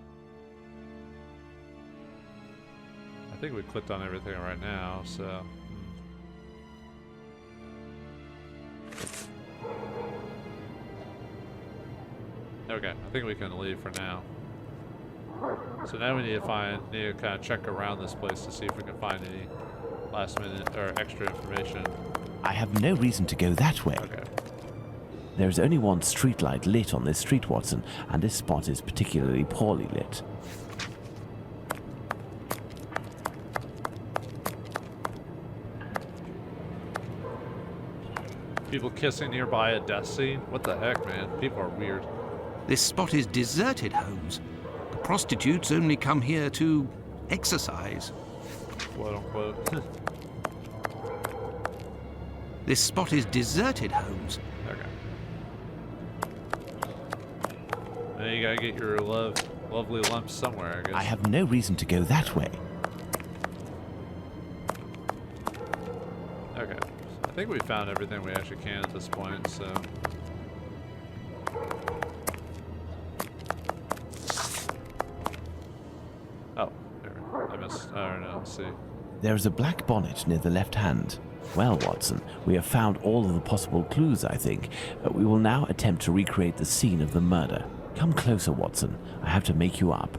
I think we clicked on everything right now, so okay, I think we can leave for now. So now we need to kind of check around this place to see if we can find any last minute or extra information. I have no reason to go that way. Okay. There is only one streetlight lit on this street, Watson, and this spot is particularly poorly lit. People kissing nearby a death scene? What the heck, man? People are weird. This spot is deserted, Holmes. The prostitutes only come here to exercise. Quote unquote. This spot is deserted, Holmes. Okay. Now you gotta get your lovely lumps somewhere, I guess. I have no reason to go that way. Okay. I think we found everything we actually can at this point, so. Oh, there. I missed. I don't know. Let's see. There is a black bonnet near the left hand. Well, Watson, we have found all of the possible clues, I think. We will now attempt to recreate the scene of the murder. Come closer, Watson. I have to make you up.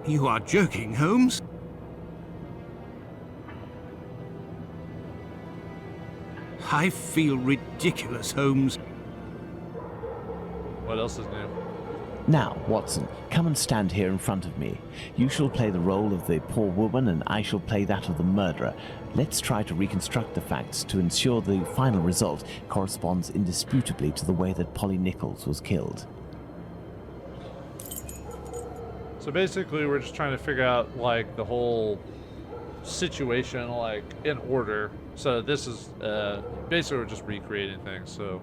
You are joking, Holmes? I feel ridiculous, Holmes. What else is new? Now, Watson, come and stand here in front of me. You shall play the role of the poor woman and I shall play that of the murderer. Let's try to reconstruct the facts to ensure the final result corresponds indisputably to the way that Polly Nichols was killed. So basically, we're just trying to figure out, like, the whole situation, like, in order. So this is, basically we're just recreating things, so.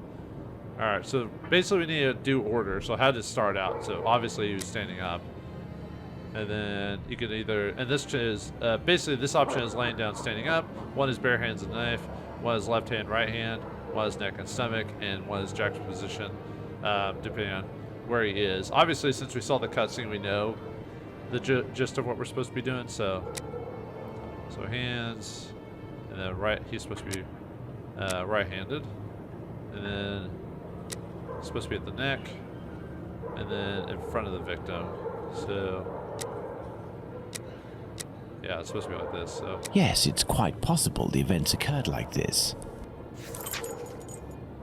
Alright, so basically we need to do order. So how did it start out? So obviously he was standing up. And then you could either, and this is, basically this option is laying down, standing up. One is bare hands and knife. One is left hand, right hand. One is neck and stomach. And one is juxtaposition, depending on where he is. Obviously, since we saw the cutscene, we know the gist of what we're supposed to be doing. So hands, and then right, he's supposed to be right-handed. And then it's supposed to be at the neck, and then in front of the victim. So, yeah, it's supposed to be like this. So. Yes, it's quite possible the events occurred like this.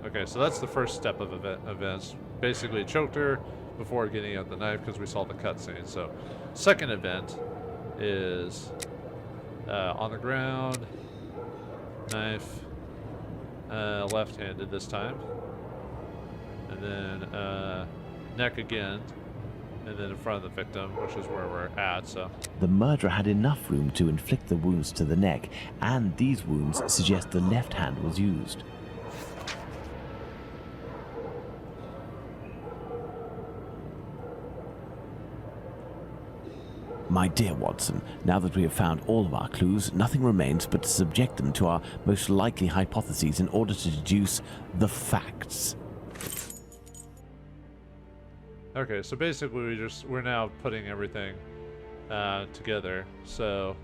Okay, so that's the first step of events. Basically, choked her before getting out the knife because we saw the cutscene. So, second event is on the ground, Knife. Left-handed this time. And then neck again. And then in front of the victim, which is where we're at, so. The murderer had enough room to inflict the wounds to the neck, and these wounds suggest the left hand was used. My dear Watson, now that we have found all of our clues, nothing remains but to subject them to our most likely hypotheses in order to deduce the facts. Okay, so basically we're now putting everything together. So,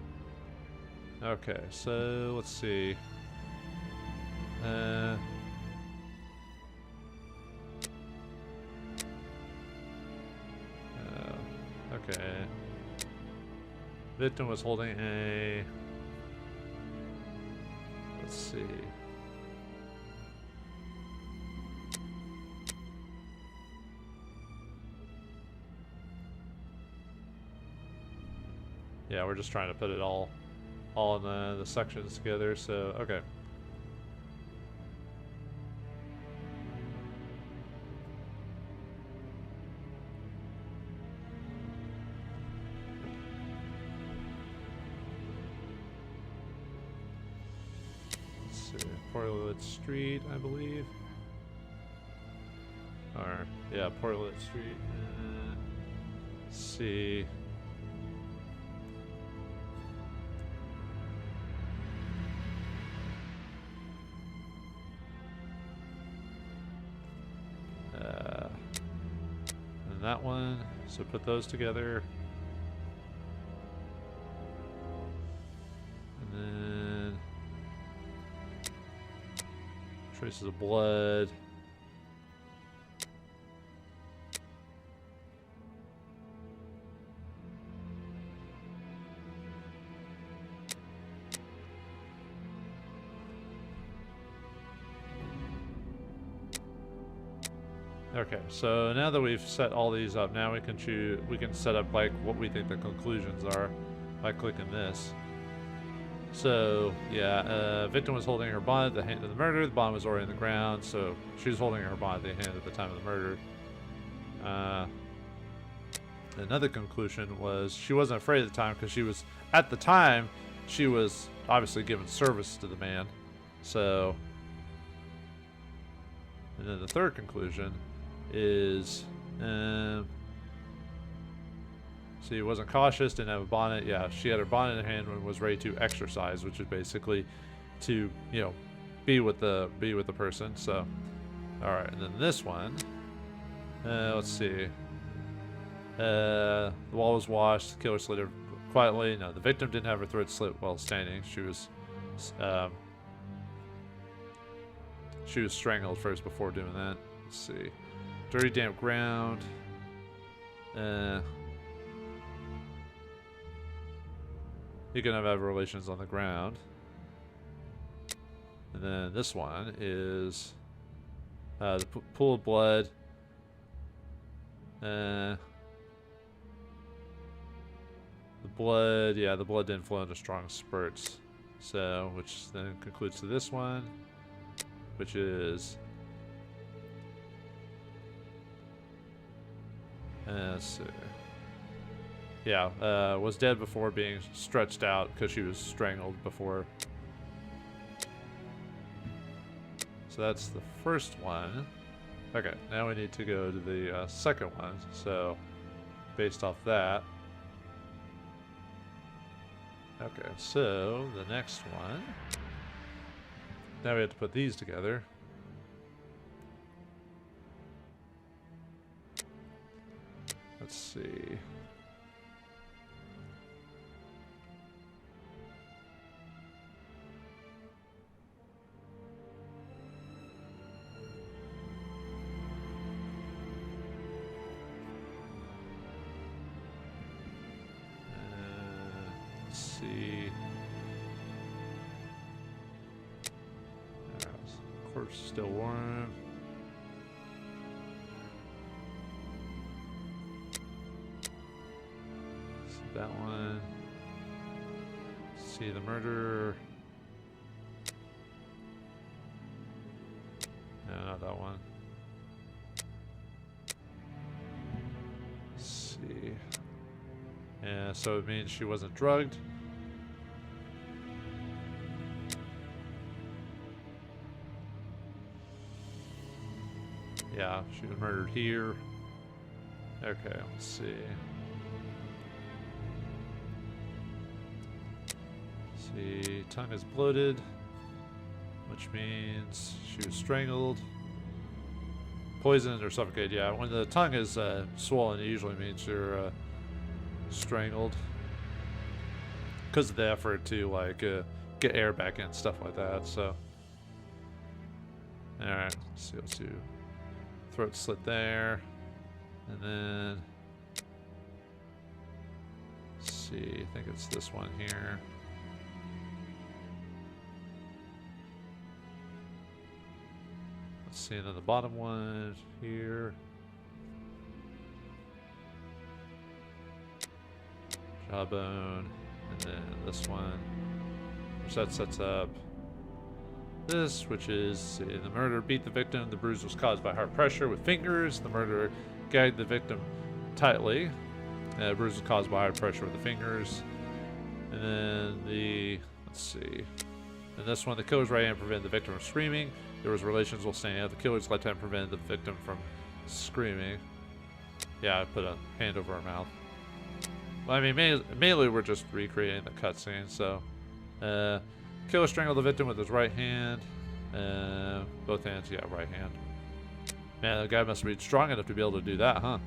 okay, so let's see. Okay. Victim was holding a. Let's see. Yeah, we're just trying to put it all in the sections together. So okay. Portlet Street, I believe. Or, yeah, Portlet Street. Let's see. And that one. So put those together. And then traces of blood. Okay, so now that we've set all these up, now we can set up like what we think the conclusions are by clicking this. So, yeah, victim was holding her bonnet at the hand of the murder. The bonnet was already on the ground, so she was holding her bonnet at the hand at the time of the murder. Another conclusion was she wasn't afraid at the time because at the time, she was obviously giving service to the man. So, and then the third conclusion is, she wasn't cautious, didn't have a bonnet. Yeah, she had her bonnet in her hand and was ready to exercise, which is basically to, you know, be with the person. So, all right, and then this one, let's see. The wall was washed. The killer slid her quietly. No, the victim didn't have her throat slit while standing. She was strangled first before doing that. Let's see. Dirty, damp ground. You can have relations on the ground. And then this one is the pool of blood. The blood, yeah, the blood didn't flow into strong spurts. So, which then concludes to this one, which is, let's see. Yeah, was dead before being stretched out because she was strangled before. So that's the first one. Okay, now we need to go to the second one. So, based off that. Okay, so the next one. Now we have to put these together. Let's see. Corpse still warm. See that one. See the murderer. have that one. Let's see. Yeah, so it means she wasn't drugged. Yeah, she was murdered here. Okay, let's see. See, tongue is bloated, which means she was strangled, poisoned, or suffocated. Yeah, when the tongue is swollen, it usually means you're strangled because of the effort to like get air back in, stuff like that. So, all right, let's see. Throat slit there, and then let's see. I think it's this one here. Let's see, and then the bottom one here. Jawbone, and then this one, which that sets up this, which is the murderer beat the victim. The bruise was caused by hard pressure with fingers. The murderer gagged the victim tightly. The bruise was caused by hard pressure with the fingers. And then let's see. In this one, the killer's right hand prevented the victim from screaming. There was relations while standing up. The killer's left hand prevented the victim from screaming. Yeah, I put a hand over her mouth. Well, I mean, mainly we're just recreating the cutscene, so. Killer strangled the victim with his right hand. Both hands, yeah, right hand. Man, the guy must be strong enough to be able to do that, huh?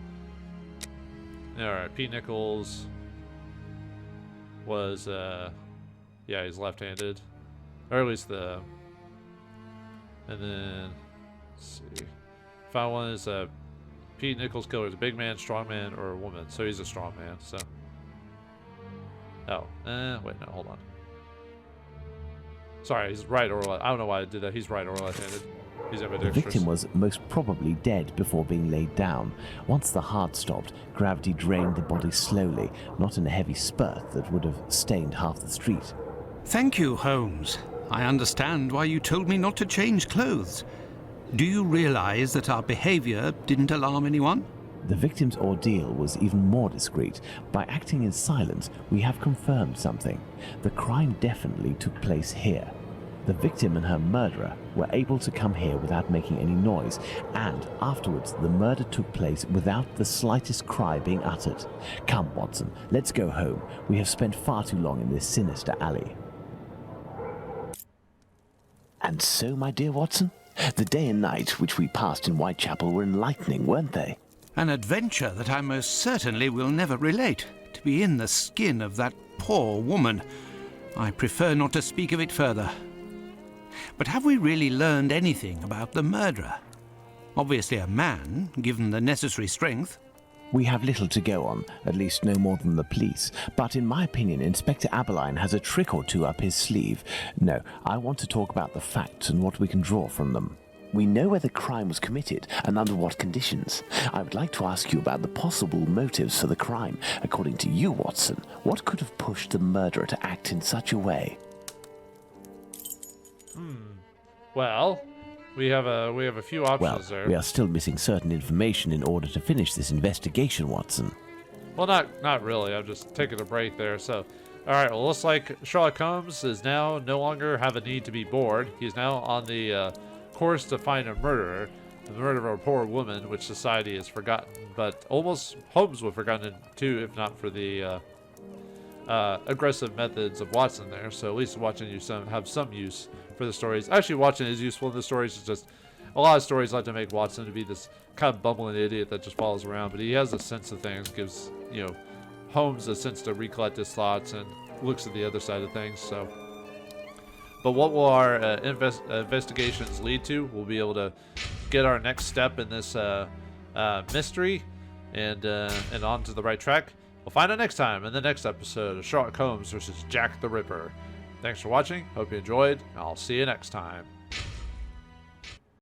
Alright, Pete Nichols was, yeah, he's left-handed. Or at least and then, let's see. Final one is, Pete Nichols' killer is a big man, strong man, or a woman. So he's a strong man, so. Oh, wait, no, hold on. Sorry, he's right or left. I don't know why I did that. He's right or left-handed. He's ambidextrous. The victim was most probably dead before being laid down. Once the heart stopped, gravity drained the body slowly, not in a heavy spurt that would have stained half the street. Thank you, Holmes. I understand why you told me not to change clothes. Do you realize that our behavior didn't alarm anyone? The victim's ordeal was even more discreet. By acting in silence, we have confirmed something. The crime definitely took place here. The victim and her murderer were able to come here without making any noise, and afterwards the murder took place without the slightest cry being uttered. Come, Watson, let's go home. We have spent far too long in this sinister alley. And so, my dear Watson, the day and night which we passed in Whitechapel were enlightening, weren't they? An adventure that I most certainly will never relate. To be in the skin of that poor woman. I prefer not to speak of it further. But have we really learned anything about the murderer? Obviously a man, given the necessary strength. We have little to go on, at least no more than the police. But in my opinion, Inspector Aberline has a trick or two up his sleeve. No, I want to talk about the facts and what we can draw from them. We know where the crime was committed and under what conditions. I would like to ask you about the possible motives for the crime. According to you, Watson, what could have pushed the murderer to act in such a way? Well, we have a few options there. We are still missing certain information in order to finish this investigation, Watson. Well, not really. I'm just taking a break there. So, all right. Well, looks like Sherlock Holmes is now no longer have a need to be bored. He's now on the course to find a murderer, the murder of a poor woman, which society has forgotten, but almost Holmes would have forgotten too, if not for the aggressive methods of Watson there. So at least watching you have some use for the stories. Actually, Watson is useful in the stories. It's just a lot of stories like to make Watson to be this kind of bumbling idiot that just follows around, but he has a sense of things, gives Holmes a sense to recollect his thoughts and looks at the other side of things. So. But what will our investigations lead to? We'll be able to get our next step in this mystery and on to the right track. We'll find out next time in the next episode of Sherlock Holmes vs. Jack the Ripper. Thanks for watching. Hope you enjoyed. I'll see you next time.